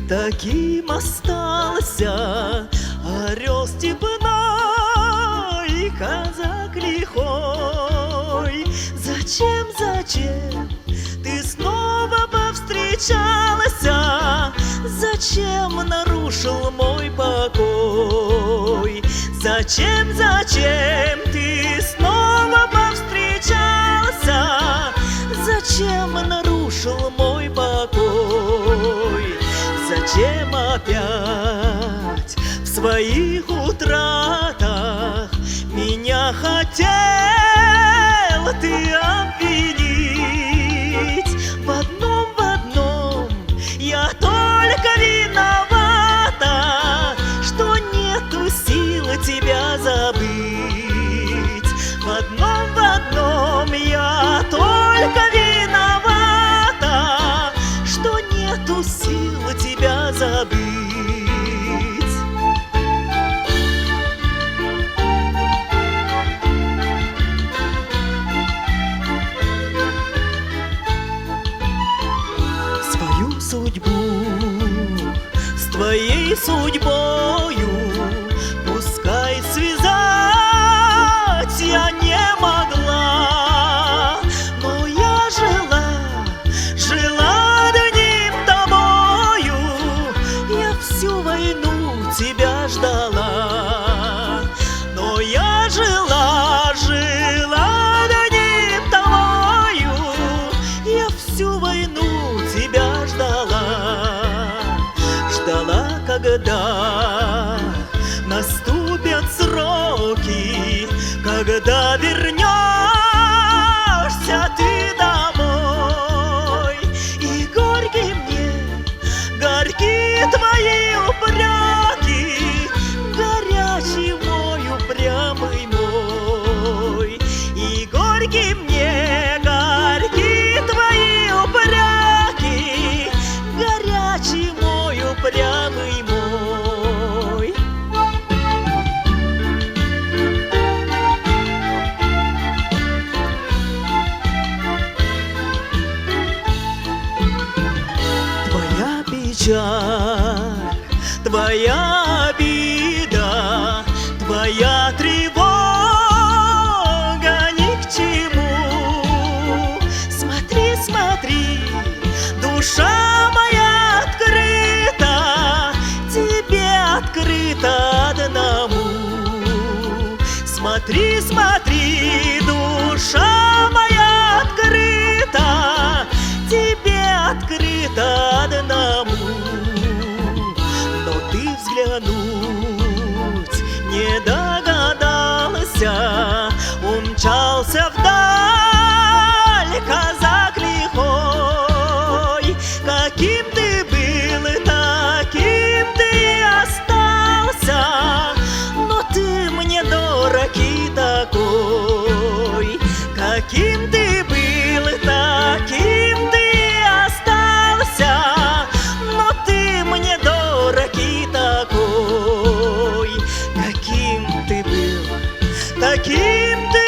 таким остался орел степной, казак лихой. Зачем, зачем ты снова повстречалась? Зачем нарушил мой покой? Зачем, зачем ты снова повстречался? Зачем нарушил мой покой? Зачем опять в своих утратах меня хотел ты обвинить? В одном я только виновата, что нету силы тебя забыть. В одном я только виновата, что нету силы тебя забыть. Свою судьбу с твоей судьбою пускай связать я не могла, но я жила одним тобою, я всю войну тебя ждала. Но я жила одним тобою, я всю войну тебя ждала, когда наступят сроки, когда вернешься ты домой. И горьки твои упреки, горячий мой, упрямый мой. И горьки твои упреки, горячий мой, упрямый мой. Твоя печаль, твоя обида, твоя тревога ни к чему. Смотри, смотри, душа моя открыта, тебе открыта одному. Смотри, смотри, душа моя открыта, тебе открыта одному. Но ты взглянуть не догадался, умчался вдаль казак лихой. Каким ты был, таким ты и остался, но ты мне дорог и такой. Каким ты был, таким ты и остался, но ты мне дорог и такой. Каким ты был, таким ты